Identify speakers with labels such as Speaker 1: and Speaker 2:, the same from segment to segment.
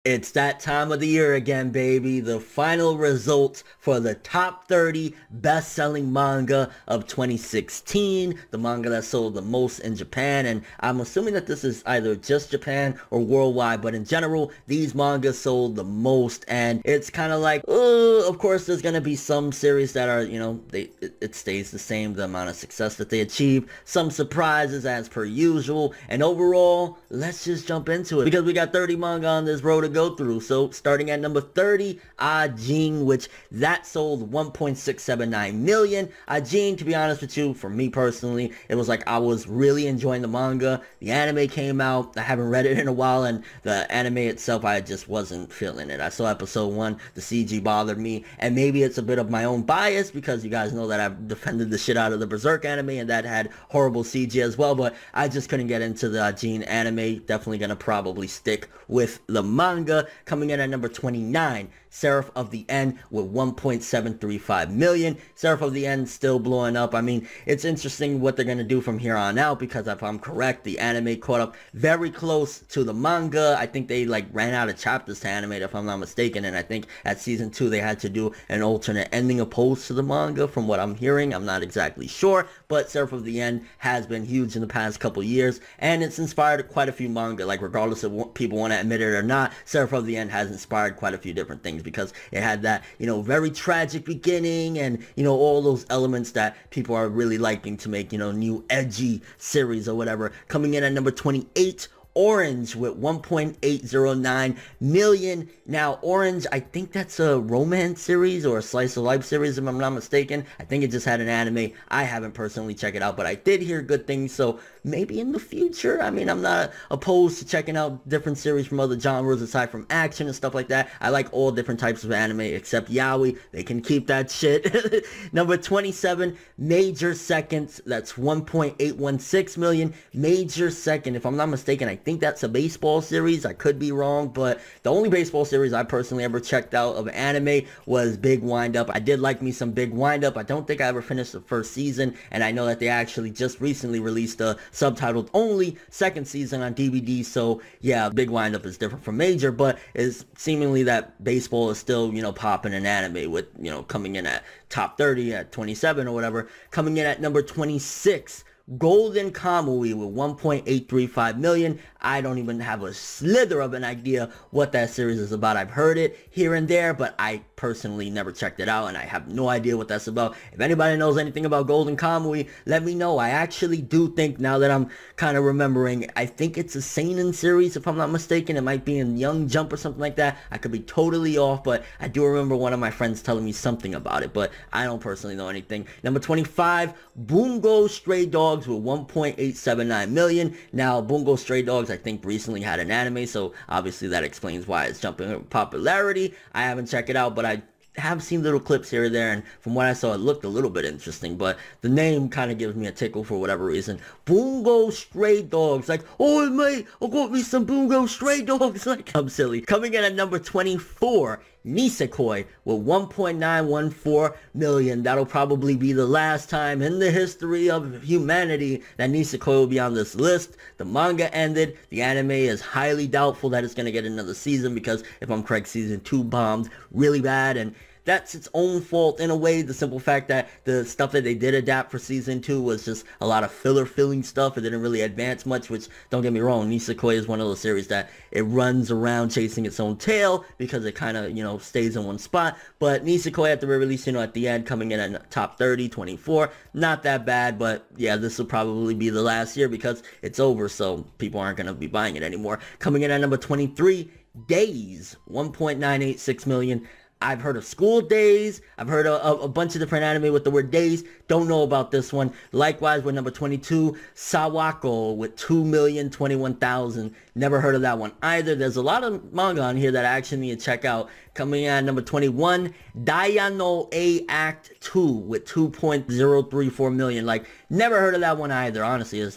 Speaker 1: It's that time of the year again, baby. The final results for the top 30 best-selling manga of 2016. The manga that sold the most in Japan. And I'm assuming that this is either just Japan or worldwide. But in general, these mangas sold the most. And it's kind of like, of course, there's going to be some series that are, it stays the same, the amount of success that they achieve. Some surprises as per usual. And overall, let's just jump into it. Because we got 30 manga on this road to go through. So starting at number 30, Ajin, which that sold 1.679 million. Ajin, to be honest with you, for me personally, it was like I was really enjoying the manga. The anime came out. I haven't read it in a while, and the anime itself, I just wasn't feeling it. I saw episode 1, the CG bothered me, and maybe it's a bit of my own bias because you guys know that I've defended the shit out of the Berserk anime, and that had horrible CG as well, but I just couldn't get into the Ajin anime. Definitely gonna probably stick with the manga. Coming in at number 29, Seraph of the End with 1.735 million. Seraph of the End still blowing up. I mean, it's interesting what they're going to do from here on out because if I'm correct, the anime caught up very close to the manga. I think they like ran out of chapters to animate if I'm not mistaken, and I think at season 2 they had to do an alternate ending opposed to the manga from what I'm hearing. I'm not exactly sure, but Seraph of the End has been huge in the past couple years, and it's inspired quite a few manga. Like regardless of what people want to admit it or not, Seraph of the End has inspired quite a few different things because it had that, very tragic beginning and, all those elements that people are really liking to make, new edgy series or whatever. Coming in at number 28, Orange with 1.809 million. Now, Orange, I think that's a romance series or a slice of life series, if I'm not mistaken. I think it just had an anime. I haven't personally checked it out, but I did hear good things, so maybe in the future. I mean, I'm not opposed to checking out different series from other genres aside from action and stuff like that. I like all different types of anime except yaoi. They can keep that shit. Number 27, Major Seconds. That's 1.816 million. Major Second, if I'm not mistaken, I think that's a baseball series. I could be wrong, but the only baseball series I personally ever checked out of anime was Big Wind Up. I did like me some Big Wind Up. I don't think I ever finished the first season, and I know that they actually just recently released a subtitled only second season on DVD. So yeah, Big Wind Up is different from Major, but it's seemingly that baseball is still, popping in anime with, coming in at top 30 at 27 or whatever. Coming in at number 26, Golden Kamuy with 1.835 million. I don't even have a slither of an idea what that series is about. I've heard it here and there, but I personally never checked it out, and I have no idea what that's about. If anybody knows anything about Golden Kamuy, let me know. I actually do think, now that I'm kind of remembering, I think it's a seinen series, if I'm not mistaken. It might be in Young Jump or something like that. I could be totally off, but I do remember one of my friends telling me something about it, but I don't personally know anything. Number 25, Bungo Stray Dogs with 1.879 million. Now, Bungo Stray Dogs, I think, recently had an anime, so obviously that explains why it's jumping in popularity. I haven't checked it out, but I have seen little clips here or there, and from what I saw, it looked a little bit interesting, but the name kind of gives me a tickle for whatever reason. Bungo Stray Dogs, like, oh mate, I got me some Bungo Stray Dogs, like, I'm silly. Coming in at number 24, Nisekoi with 1.914 million. That'll probably be the last time in the history of humanity that Nisekoi will be on this list. The manga ended. The anime is highly doubtful that it's going to get another season because, if I'm correct, season 2 bombed really bad, and that's its own fault in a way. The simple fact that the stuff that they did adapt for season 2 was just a lot of filler filling stuff. It didn't really advance much, which, don't get me wrong, Nisekoi is one of those series that it runs around chasing its own tail because it kind of, stays in one spot. But Nisekoi at the very least, at the end, coming in at top 30, 24, not that bad. But yeah, this will probably be the last year because it's over, so people aren't going to be buying it anymore. Coming in at number 23, Days, 1.986 million. I've heard of School Days. I've heard of a bunch of different anime with the word days. Don't know about this one. Likewise, with number 22, Sawako with 2,021,000. Never heard of that one either. There's a lot of manga on here that I actually need to check out. Coming in at number 21, Dayano A Act 2 with 2.034 million. Like, never heard of that one either. Honestly,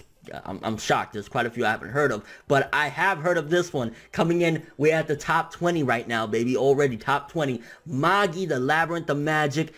Speaker 1: I'm shocked. There's quite a few I haven't heard of, but I have heard of this one. Coming in, we're at the top 20 right now, baby. Already top 20. Magi, the Labyrinth of Magic.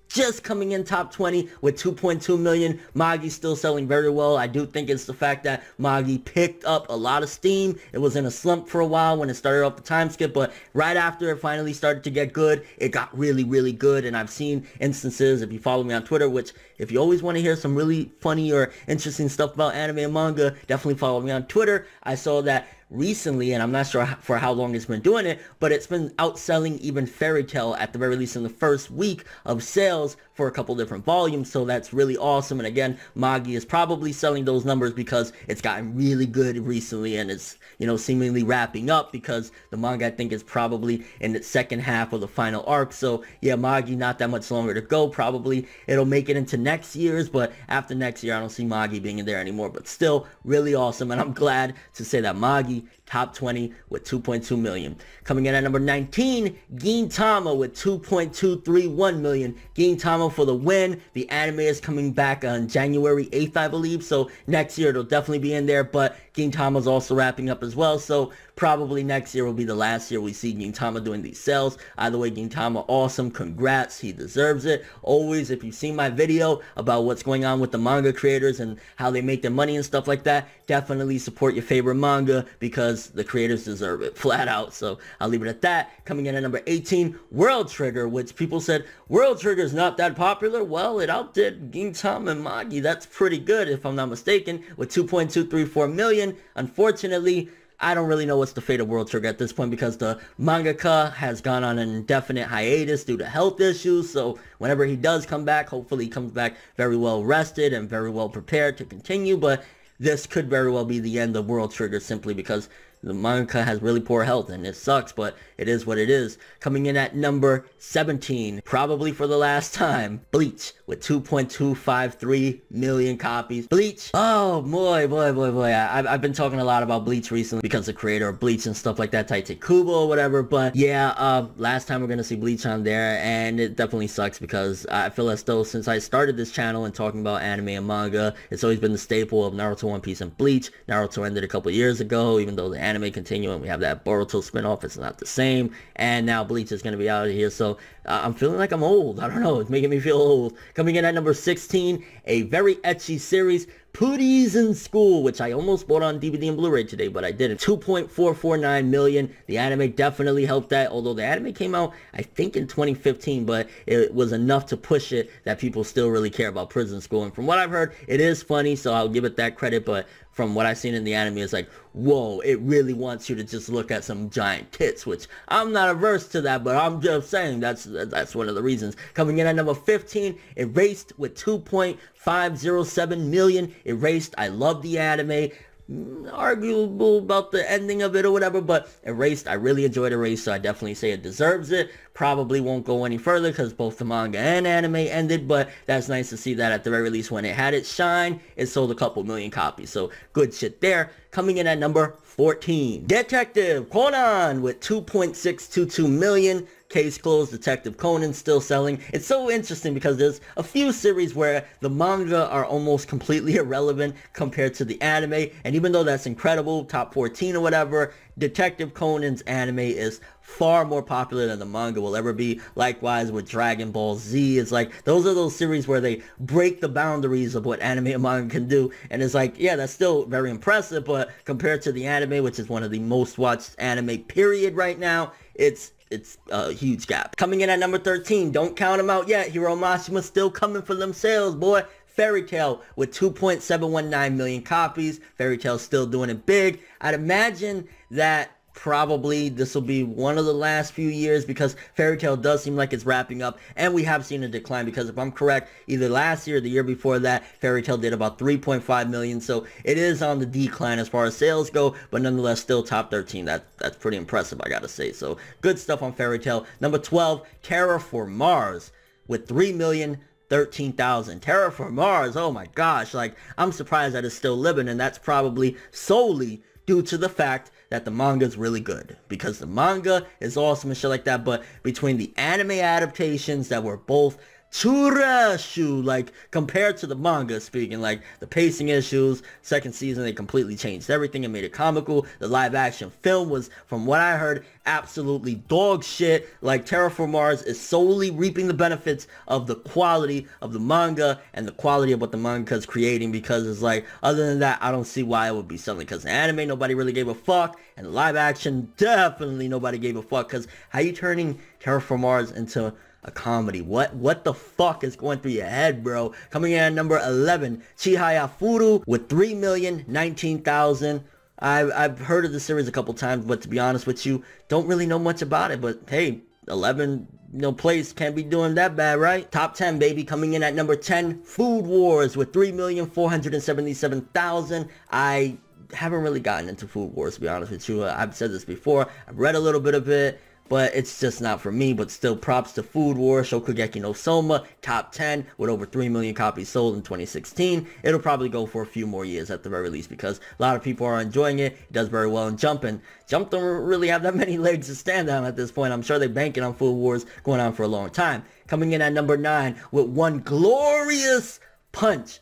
Speaker 1: just coming in top 20 with 2.2 million. Magi's still selling very well. I do think it's the fact that Magi picked up a lot of steam. It was in a slump for a while when it started off the time skip, but right after it finally started to get good, it got really, really good. And I've seen instances, if you follow me on Twitter, which if you always want to hear some really funny or interesting stuff about anime and manga, definitely follow me on Twitter. I saw that recently, and I'm not sure for how long it's been doing it, but it's been outselling even Fairy Tail at the very least in the first week of sales for a couple different volumes. So that's really awesome. And again, Magi is probably selling those numbers because it's gotten really good recently, and it's, you know, seemingly wrapping up because the manga, I think, is probably in its second half of the final arc. So yeah, Magi not that much longer to go. Probably it'll make it into next year's, but after next year I don't see Magi being in there anymore. But still really awesome, and I'm glad to say that Magi top 20 with 2.2 million. Coming in at number 19, Gintama with 2.231 million. Gintama for the win. The anime is coming back on January 8th, I believe. So next year it'll definitely be in there, but Gintama's also wrapping up as well. So probably next year will be the last year we see Gintama doing these sales. Either way, Gintama, awesome. Congrats. He deserves it. Always, if you've seen my video about what's going on with the manga creators and how they make their money and stuff like that, definitely support your favorite manga because the creators deserve it, flat out. So I'll leave it at that. Coming in at number 18, World Trigger, which people said, World Trigger is not that popular. Well, it outdid Gintama and Magi. That's pretty good, if I'm not mistaken, with 2.234 million. Unfortunately, I don't really know what's the fate of World Trigger at this point because the mangaka has gone on an indefinite hiatus due to health issues. So whenever he does come back, hopefully he comes back very well rested and very well prepared to continue. But this could very well be the end of World Trigger simply because the manga has really poor health, and it sucks, but it is what it is. Coming in at number 17, probably for the last time, Bleach with 2.253 million copies. Bleach, oh boy. I've been talking a lot about Bleach recently because the creator of Bleach and stuff like that, Tite Kubo or whatever, but yeah, last time we're gonna see Bleach on there, and it definitely sucks because I feel as though since I started this channel and talking about anime and manga, it's always been the staple of Naruto, One Piece, and Bleach. Naruto ended a couple years ago, even though the anime continue and we have that Boruto spinoff, it's not the same, and now Bleach is going to be out of here. So I'm feeling like I'm old. I don't know, it's making me feel old. Coming in at number 16, a very ecchi series, Pooties in School, which I almost bought on DVD and Blu-ray today, but I didn't. 2.449 million. The anime definitely helped that, although the anime came out, I think, in 2015, but it was enough to push it that people still really care about Prison School. And from what I've heard, it is funny, so I'll give it that credit, but from what I've seen in the anime, it's like, whoa, it really wants you to just look at some giant tits, which I'm not averse to that, but I'm just saying that's one of the reasons. Coming in at number 15, Erased with 2.507 million. Erased, I love the anime. Arguable about the ending of it or whatever, but Erased, I really enjoyed Erased, so I definitely say it deserves it. Probably won't go any further because both the manga and anime ended, but that's nice to see that at the very least when it had its shine, it sold a couple million copies, so good shit there. Coming in at number 14, Detective Conan with 2.622 million. Case closed, Detective Conan still selling. It's so interesting because there's a few series where the manga are almost completely irrelevant compared to the anime, and even though that's incredible, top 14 or whatever, Detective Conan's anime is far more popular than the manga will ever be. Likewise with Dragon Ball Z, it's like those are those series where they break the boundaries of what anime and manga can do, and it's like, yeah, that's still very impressive, but compared to the anime, which is one of the most watched anime period right now, it's a huge gap. Coming in at number 13, don't count them out yet, Hiro Mashima still coming for them sales, boy. Fairy Tail with 2.719 million copies. Fairy Tail still doing it big. I'd imagine that probably this will be one of the last few years because Fairy Tail does seem like it's wrapping up, and we have seen a decline because if I'm correct, either last year or the year before that, Fairy Tail did about 3.5 million, so it is on the decline as far as sales go, but nonetheless still top 13. That's pretty impressive, I gotta say. So good stuff on Fairy Tail. Number 12, Terror for Mars with 3,013,000. Terror for Mars, oh my gosh, like I'm surprised that it's still living, and that's probably solely due to the fact that the manga is really good, because the manga is awesome and shit like that, but between the anime adaptations that were both churashu, like compared to the manga, speaking, like the pacing issues, second season they completely changed everything and made it comical. The live action film was, from what I heard, absolutely dog shit. Like, Terraform Mars is solely reaping the benefits of the quality of the manga and the quality of what the manga is creating, because it's like, other than that, I don't see why it would be selling, because the anime, nobody really gave a fuck, and the live action, definitely nobody gave a fuck, because how you turning Terraform Mars into a comedy? What the fuck is going through your head, bro? Coming in at number 11, Chihaya Furu with 3,019,000. I've heard of the series a couple times, but to be honest with you, don't really know much about it. But hey, 11 place can't be doing that bad, right? Top 10, baby. Coming in at number 10, Food Wars with 3,477,000. I haven't really gotten into Food Wars, to be honest with you. I've said this before. I've read a little bit of it, but it's just not for me. But still, props to Food Wars. Shokugeki no Soma, top 10 with over 3 million copies sold in 2016. It'll probably go for a few more years at the very least, because a lot of people are enjoying it. It does very well in Jump, and Jump don't really have that many legs to stand on at this point. I'm sure they're banking on Food Wars going on for a long time. Coming in at number 9 with One Glorious Punch.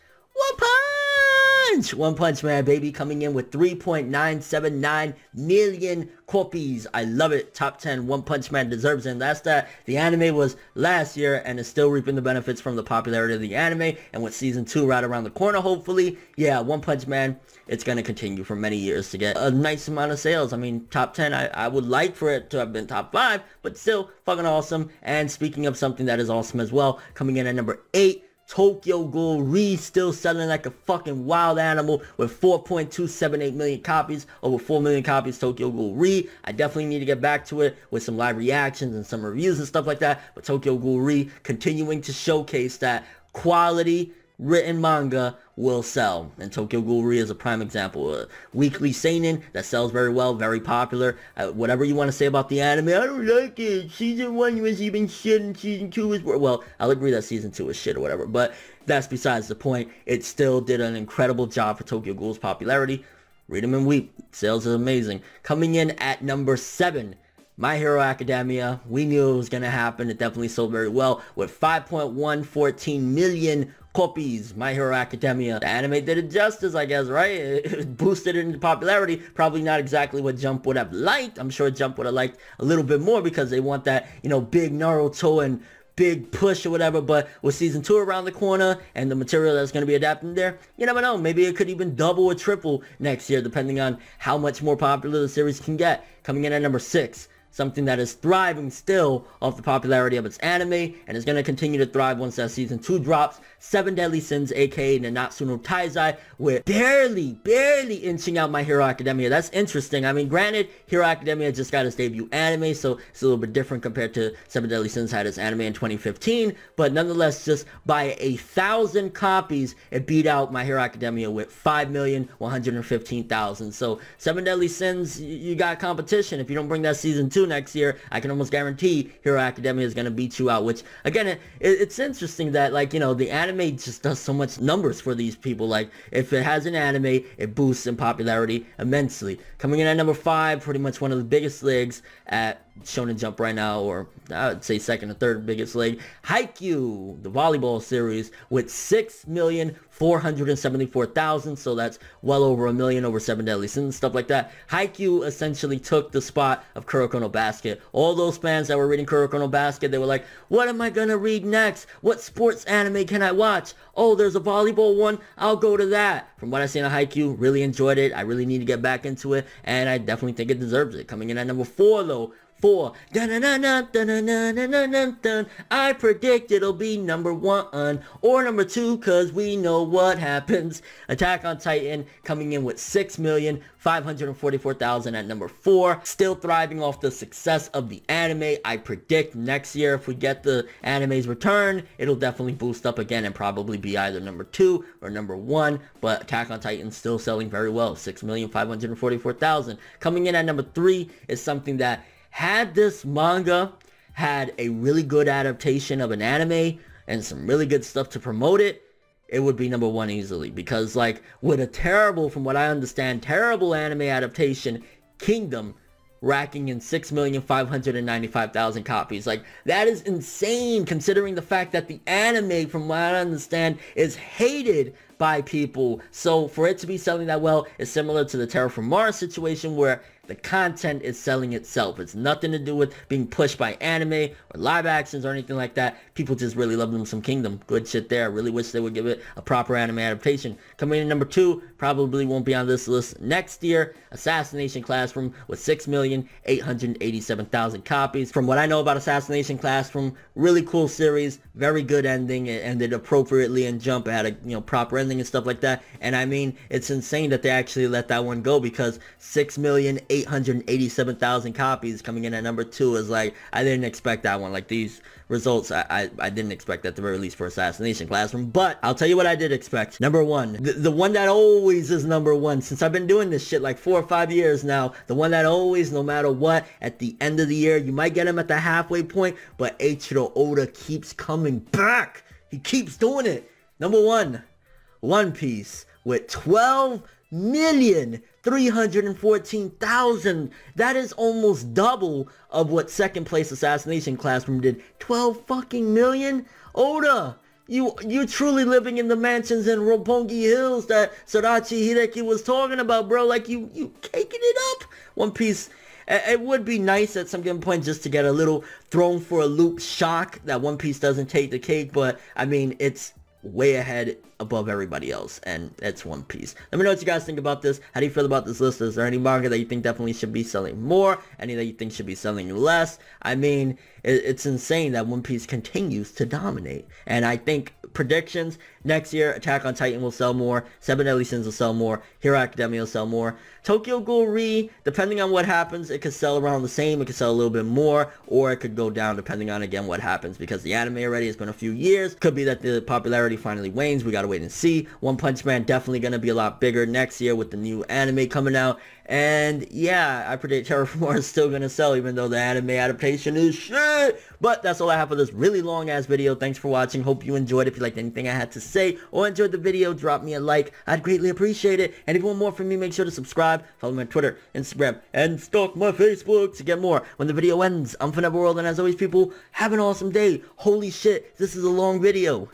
Speaker 1: One Punch Man, baby, coming in with 3.979 million copies. I love it. Top 10, One Punch Man deserves it. And that's that. The anime was last year and is still reaping the benefits from the popularity of the anime. And with season 2 right around the corner, hopefully, yeah, One Punch Man, it's going to continue for many years to get a nice amount of sales. I mean, top 10, I would like for it to have been top 5, but still fucking awesome. And speaking of something that is awesome as well, coming in at number 8, Tokyo Ghoul Re, still selling like a fucking wild animal with 4.278 million copies, over 4 million copies. Tokyo Ghoul Re, I definitely need to get back to it with some live reactions and some reviews and stuff like that, but Tokyo Ghoul Re continuing to showcase that quality written manga will sell, and Tokyo Ghoul Re is a prime example. A weekly seinen that sells very well, very popular. Whatever you want to say about the anime, I don't like it. Season 1 was even shit, and season 2 was, well, I'll agree that season 2 is shit or whatever, but that's besides the point. It still did an incredible job for Tokyo Ghoul's popularity. Read them and weep. Sales is amazing. Coming in at number 7, My Hero Academia. We knew it was going to happen. It definitely sold very well with 5.114 million copies. My Hero Academia. The anime did it justice, I guess, right? It boosted it into popularity. Probably not exactly what Jump would have liked. I'm sure Jump would have liked a little bit more, because they want that, you know, big Naruto and big push or whatever. But with season 2 around the corner and the material that's going to be adapted there, you never know. Maybe it could even double or triple next year, depending on how much more popular the series can get. Coming in at number 6, something that is thriving still off the popularity of its anime, and is going to continue to thrive once that season 2 drops. 7 Deadly Sins, aka Nanatsu no Taizai, with barely inching out My Hero Academia. That's interesting. I mean, granted, Hero Academia just got its debut anime, so it's a little bit different compared to 7 Deadly Sins had its anime in 2015, but nonetheless, just by 1,000 copies, it beat out My Hero Academia with 5,115,000. So 7 Deadly Sins, you got competition. If you don't bring that season 2 next year, I can almost guarantee Hero Academia is going to beat you out, which, again, it's interesting that, like, you know, the anime just does so much numbers for these people. Like, if it has an anime, it boosts in popularity immensely. Coming in at number 5, pretty much one of the biggest legs at Shonen Jump right now, or I would say second or third biggest leg, Haikyuu, the volleyball series, with 6,474,000, so that's well over a million, over 7 Deadly Sins, stuff like that. Haikyuu essentially took the spot of Kuroko no Basket. All those fans that were reading Kuroko no Basket, they were like, what am I gonna read next? What sports anime can I watch? Oh, there's a volleyball one, I'll go to that. From what I've seen of Haikyuu, really enjoyed it. I really need to get back into it, and I definitely think it deserves it. Coming in at number 4, though, 4. I predict it'll be number 1 or number 2, cause we know what happens. Attack on Titan coming in with 6,544,000 at number 4. Still thriving off the success of the anime. I predict next year, if we get the anime's return, it'll definitely boost up again and probably be either number 2 or number 1. But Attack on Titan still selling very well, 6,544,000. Coming in at number 3 is something that, had this manga had a really good adaptation of an anime and some really good stuff to promote it, it would be number 1 easily. Because, like, with a terrible, from what I understand, terrible anime adaptation, Kingdom racking in 6,595,000 copies. Like, that is insane, considering the fact that the anime, from what I understand, is hated by people. So for it to be selling that well is similar to the Terra from Mars situation, where the content is selling itself. It's nothing to do with being pushed by anime or live actions or anything like that. People just really love them some Kingdom. Good shit there. Really wish they would give it a proper anime adaptation. Coming in number 2, probably won't be on this list next year, Assassination Classroom with 6,887,000 copies. From what I know about Assassination Classroom, really cool series, very good ending. It ended appropriately in Jump. It had a proper ending and stuff like that. And I mean, it's insane that they actually let that one go, because 6,887,000 copies coming in at number 2 is like, I didn't expect that one. Like, these results, I didn't expect at the very least for Assassination Classroom. But I'll tell you what I did expect. Number 1, the one that always is number 1 since I've been doing this shit like 4 or 5 years now. The one that always, no matter what, at the end of the year, you might get him at the halfway point, but Eiichiro Oda keeps coming back. He keeps doing it. Number 1, One Piece with 12,314,000. That is almost double of what second place Assassination Classroom did. 12 fucking million? Oda, you truly living in the mansions in Roppongi Hills that Sorachi Hideki was talking about, bro. Like, you caking it up. One Piece, it would be nice at some given point just to get a little thrown for a loop shock that One Piece doesn't take the cake, but I mean, it's way ahead above everybody else, and it's One Piece. Let me know what you guys think about this. How do you feel about this list? Is there any manga that you think definitely should be selling more? Any that you think should be selling less? I mean, it's insane that One Piece continues to dominate. And I think predictions, next year, Attack on Titan will sell more, Seven Deadly Sins will sell more, Hero Academia will sell more. Tokyo Ghoul Re, depending on what happens, it could sell around the same, it could sell a little bit more, or it could go down depending on, again, what happens, because the anime already has been a few years. Could be that the popularity finally wanes. We gotta wait and see. One Punch Man definitely gonna be a lot bigger next year with the new anime coming out. And yeah, I predict Terra from Mars is still gonna sell, even though the anime adaptation is shit. But that's all I have for this really long ass video. Thanks for watching. Hope you enjoyed. If you liked anything I had to say or enjoyed the video, drop me a like. I'd greatly appreciate it. And if you want more from me, make sure to subscribe, follow me on Twitter, Instagram, and stalk my Facebook to get more. When the video ends, I'm ForneverWorld, and as always, people, have an awesome day. Holy shit, this is a long video.